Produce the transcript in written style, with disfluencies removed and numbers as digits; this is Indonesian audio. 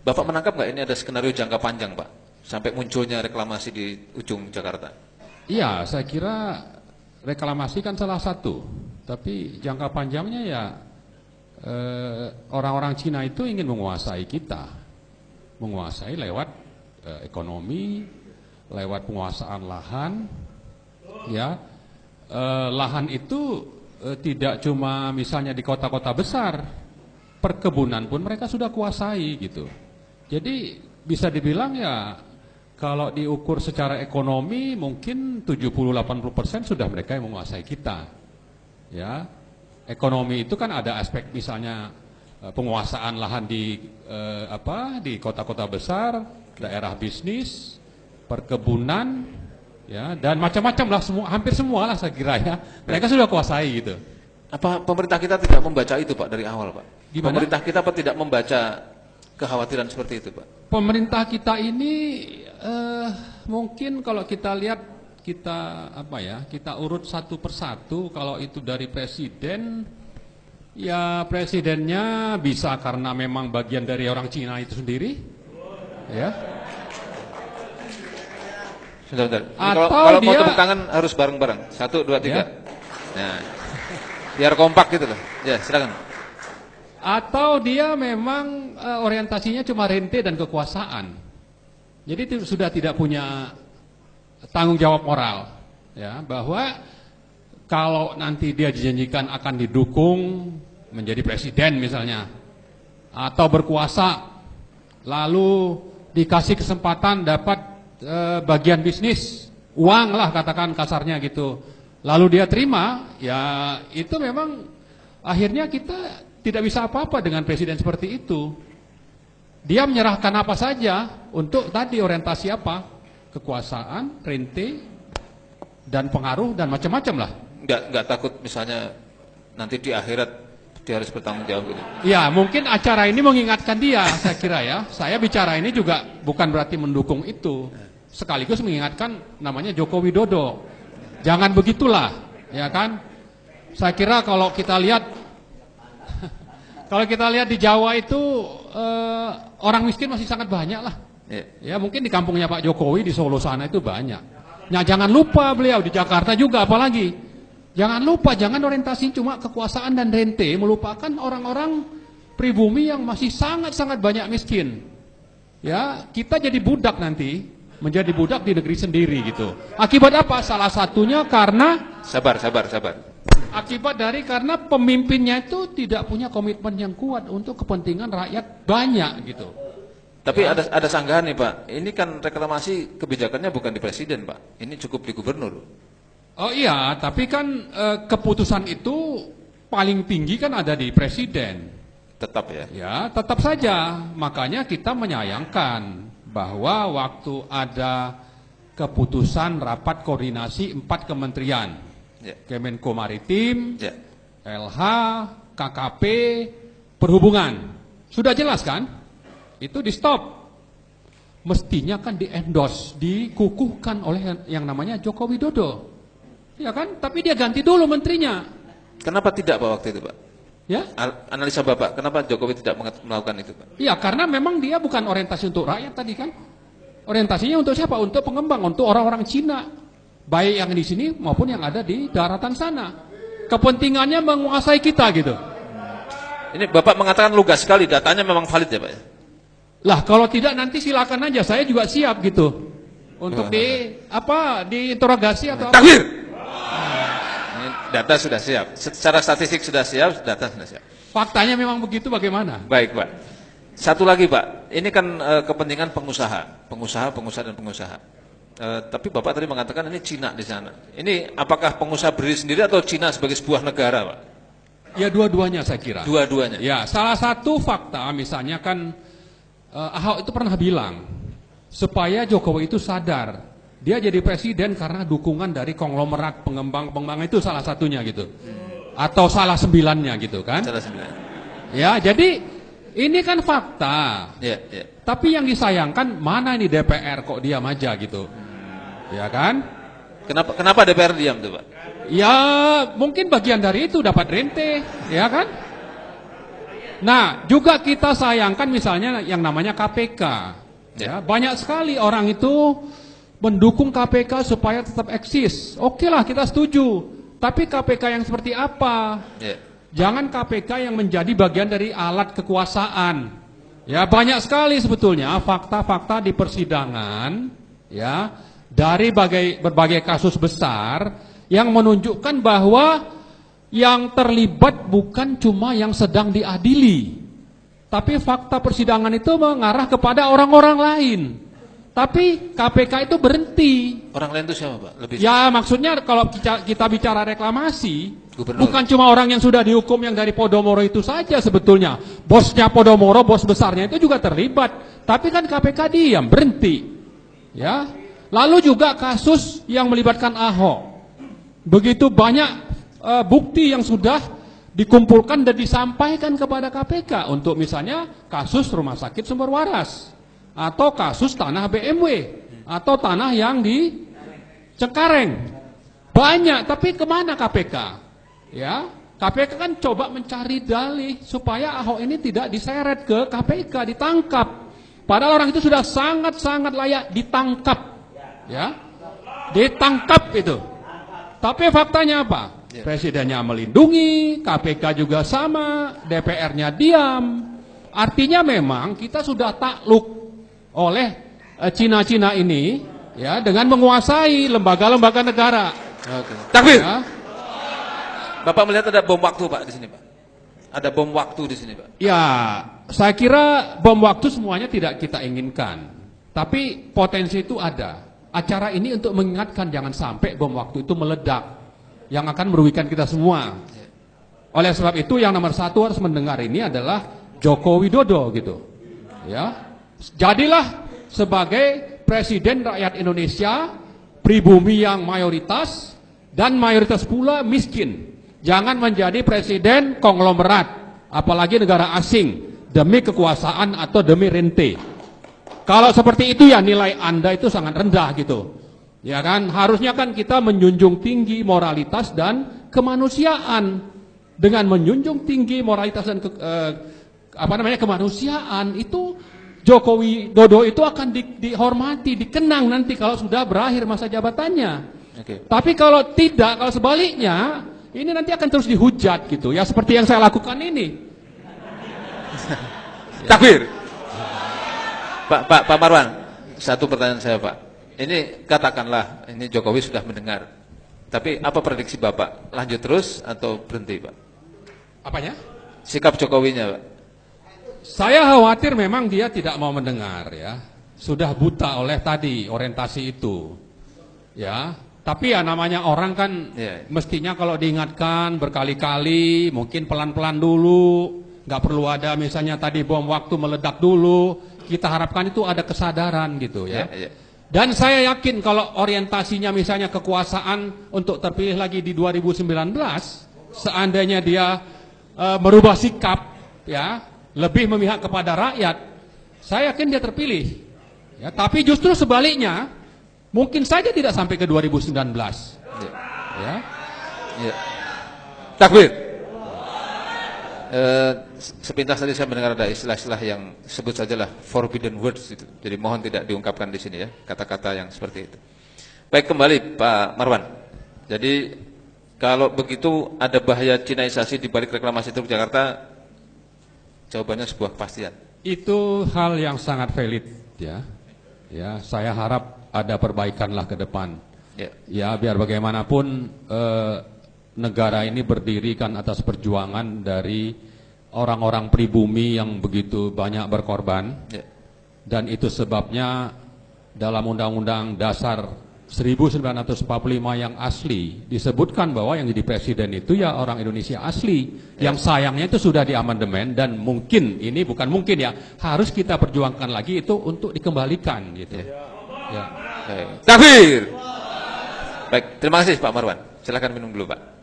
Bapak menangkap nggak ini ada skenario jangka panjang, Pak, sampai munculnya reklamasi di ujung Jakarta? Iya, saya kira reklamasi kan salah satu, tapi jangka panjangnya ya orang-orang Cina itu ingin menguasai kita, menguasai lewat ekonomi, lewat penguasaan lahan, ya. Lahan itu tidak cuma misalnya di kota-kota besar, perkebunan pun mereka sudah kuasai gitu. Jadi bisa dibilang ya kalau diukur secara ekonomi mungkin 70-80% sudah mereka yang menguasai kita. Ya. Ekonomi itu kan ada aspek misalnya penguasaan lahan di kota-kota besar, daerah bisnis, perkebunan, ya, dan macam-macam lah, hampir semua lah saya kira ya. Mereka sudah kuasai gitu. Apa pemerintah kita tidak membaca itu, Pak, dari awal, Pak? Gimana? Pemerintah kita apa tidak membaca kekhawatiran seperti itu, Pak? Pemerintah kita ini mungkin kalau kita lihat kita urut satu persatu. Kalau itu dari presiden, ya presidennya bisa karena memang bagian dari orang Cina itu sendiri, ya. Sebentar. Atau Kalau mau dia- tepuk tangan harus bareng-bareng. 1, 2, 3. Ya. Nah, biar kompak gitu loh. Ya, silakan. Atau dia memang orientasinya cuma rente dan kekuasaan. Jadi sudah tidak punya tanggung jawab moral, ya, bahwa kalau nanti dia dijanjikan akan didukung menjadi presiden misalnya, atau berkuasa, lalu dikasih kesempatan dapat bagian bisnis, uang lah katakan kasarnya gitu, lalu dia terima, ya itu memang akhirnya kita tidak bisa apa-apa dengan presiden seperti itu. Dia menyerahkan apa saja untuk tadi orientasi apa? Kekuasaan, rente, dan pengaruh, dan macam-macam lah. Nggak takut misalnya nanti di akhirat dia harus bertanggung jawab gitu? Ya, mungkin acara ini mengingatkan dia, saya kira ya. Saya bicara ini juga bukan berarti mendukung itu. Sekaligus mengingatkan namanya Joko Widodo. Jangan begitulah, ya kan? Saya kira kalau kita lihat di Jawa itu orang miskin masih sangat banyak lah. Ya mungkin di kampungnya Pak Jokowi di Solo sana itu banyak. Nah jangan lupa beliau di Jakarta juga apalagi. Jangan lupa, jangan orientasi cuma kekuasaan dan rente, melupakan orang-orang pribumi yang masih sangat-sangat banyak miskin. Ya, kita jadi budak nanti, menjadi budak di negeri sendiri gitu. Akibat apa? Salah satunya karena Sabar. akibat dari karena pemimpinnya itu tidak punya komitmen yang kuat untuk kepentingan rakyat banyak gitu. Tapi ada sanggahan nih, Pak. Ini kan reklamasi kebijakannya bukan di presiden, Pak. Ini cukup di gubernur. Oh iya, tapi kan keputusan itu paling tinggi kan ada di presiden. Tetap ya. Ya, tetap saja. Makanya kita menyayangkan bahwa waktu ada keputusan rapat koordinasi 4 kementerian, Ya. Kemenko Maritim, Ya. LH, KKP, Perhubungan, sudah jelas kan? Itu di stop. Mestinya kan di-endorse, dikukuhkan oleh yang namanya Joko Widodo. Ya kan? Tapi dia ganti dulu menterinya. Kenapa tidak, Pak, waktu itu, Pak? Ya? Analisa Bapak, kenapa Jokowi tidak melakukan itu, Pak? Iya, karena memang dia bukan orientasi untuk rakyat tadi kan. Orientasinya untuk siapa? Untuk pengembang, untuk orang-orang Cina. Baik yang di sini maupun yang ada di daratan sana. Kepentingannya menguasai kita gitu. Ini Bapak mengatakan lugas sekali, datanya memang valid ya, Pak ya? Lah kalau tidak nanti silakan aja, saya juga siap gitu. Untuk diinterogasi atau apa. Takbir! Ini data sudah siap, secara statistik sudah siap, data sudah siap. Faktanya memang begitu, bagaimana? Baik, Pak. Satu lagi, Pak. Ini kan kepentingan pengusaha dan pengusaha. Tapi Bapak tadi mengatakan ini Cina di sana. Ini apakah pengusaha berdiri sendiri atau Cina sebagai sebuah negara, Pak? Ya dua-duanya saya kira. Dua-duanya. Ya, salah satu fakta misalnya kan Ahok itu pernah bilang supaya Jokowi itu sadar dia jadi presiden karena dukungan dari konglomerat pengembang itu salah satunya gitu. Atau salah 9-nya gitu kan? Salah 9. Ya, jadi ini kan fakta. Ya. Tapi yang disayangkan mana ini DPR kok diam aja gitu. Ya kan? Kenapa DPR diam tuh, Pak? Ya, mungkin bagian dari itu dapat rente, ya kan? Nah, juga kita sayangkan misalnya yang namanya KPK. Ya, banyak sekali orang itu mendukung KPK supaya tetap eksis. Oke lah, kita setuju. Tapi KPK yang seperti apa? Jangan KPK yang menjadi bagian dari alat kekuasaan. Ya, banyak sekali sebetulnya fakta-fakta di persidangan, ya, dari berbagai kasus besar yang menunjukkan bahwa yang terlibat bukan cuma yang sedang diadili, tapi fakta persidangan itu mengarah kepada orang-orang lain. Tapi KPK itu berhenti. Orang lain itu siapa, Pak? Lebih Ya, maksudnya kalau kita bicara reklamasi, Gubernur. bukan cuma orang yang sudah dihukum yang dari Podomoro itu saja sebetulnya. Bosnya Podomoro, bos besarnya itu juga terlibat. Tapi kan KPK diam, berhenti. Ya. Lalu juga kasus yang melibatkan Ahok. Begitu banyak bukti yang sudah dikumpulkan dan disampaikan kepada KPK untuk misalnya kasus Rumah Sakit Sumber Waras, atau kasus tanah BMW, atau tanah yang di Cengkareng. Banyak, tapi kemana KPK? Ya, KPK kan coba mencari dalih supaya Ahok ini tidak diseret ke KPK, ditangkap. Padahal orang itu sudah sangat-sangat layak ditangkap. Ya, ditangkap itu. Tapi faktanya apa? Presidennya melindungi, KPK juga sama, DPR-nya diam. Artinya memang kita sudah takluk oleh Cina-Cina ini, ya, dengan menguasai lembaga-lembaga negara. Takbir. Ya. Bapak melihat ada bom waktu, Pak, di sini, Pak. Ada bom waktu di sini, Pak. Ya, saya kira bom waktu semuanya tidak kita inginkan. Tapi potensi itu ada. Acara ini untuk mengingatkan jangan sampai bom waktu itu meledak, yang akan merugikan kita semua. Oleh sebab itu yang nomor satu harus mendengar ini adalah Joko Widodo gitu. Ya. Jadilah sebagai presiden rakyat Indonesia, pribumi yang mayoritas dan mayoritas pula miskin. Jangan menjadi presiden konglomerat, apalagi negara asing, demi kekuasaan atau demi rente. Kalau seperti itu ya nilai Anda itu sangat rendah gitu. Ya kan, harusnya kan kita menjunjung tinggi moralitas dan kemanusiaan. Dengan menjunjung tinggi moralitas dan kemanusiaan itu Joko Widodo itu akan dihormati, dikenang nanti kalau sudah berakhir masa jabatannya. Tapi kalau tidak, kalau sebaliknya, ini nanti akan terus dihujat gitu. Ya seperti yang saya lakukan ini. Takbir. Pak Marwan, satu pertanyaan saya, Pak. Ini katakanlah ini Jokowi sudah mendengar. Tapi apa prediksi Bapak? Lanjut terus atau berhenti, Pak? Apanya? Sikap Jokowinya, Pak. Saya khawatir memang dia tidak mau mendengar ya. Sudah buta oleh tadi orientasi itu. Ya, tapi ya namanya orang kan mestinya kalau diingatkan berkali-kali, mungkin pelan-pelan dulu, nggak perlu ada misalnya tadi bom waktu meledak dulu. Kita harapkan itu ada kesadaran gitu ya. Dan saya yakin kalau orientasinya misalnya kekuasaan untuk terpilih lagi di 2019, seandainya dia merubah sikap ya, lebih memihak kepada rakyat, saya yakin dia terpilih. Ya, tapi justru sebaliknya, mungkin saja tidak sampai ke 2019. Ya. Takbir. Sepintas tadi saya mendengar ada istilah-istilah yang sebut sajalah forbidden words itu. Jadi mohon tidak diungkapkan di sini ya, kata-kata yang seperti itu. Baik, kembali Pak Marwan. Jadi kalau begitu ada bahaya Cinaisasi di balik reklamasi Teluk Jakarta? Jawabannya sebuah kepastian. Itu hal yang sangat valid ya. Ya, saya harap ada perbaikanlah ke depan. Ya, biar bagaimanapun negara ini berdiri kan atas perjuangan dari orang-orang pribumi yang begitu banyak berkorban. Dan itu sebabnya dalam Undang-Undang Dasar 1945 yang asli disebutkan bahwa yang jadi presiden itu ya orang Indonesia asli. Yang sayangnya itu sudah diamandemen dan mungkin ini bukan mungkin ya, harus kita perjuangkan lagi itu untuk dikembalikan gitu. Ya. Takbir. Baik, terima kasih Pak Marwan. Silakan minum dulu, Pak.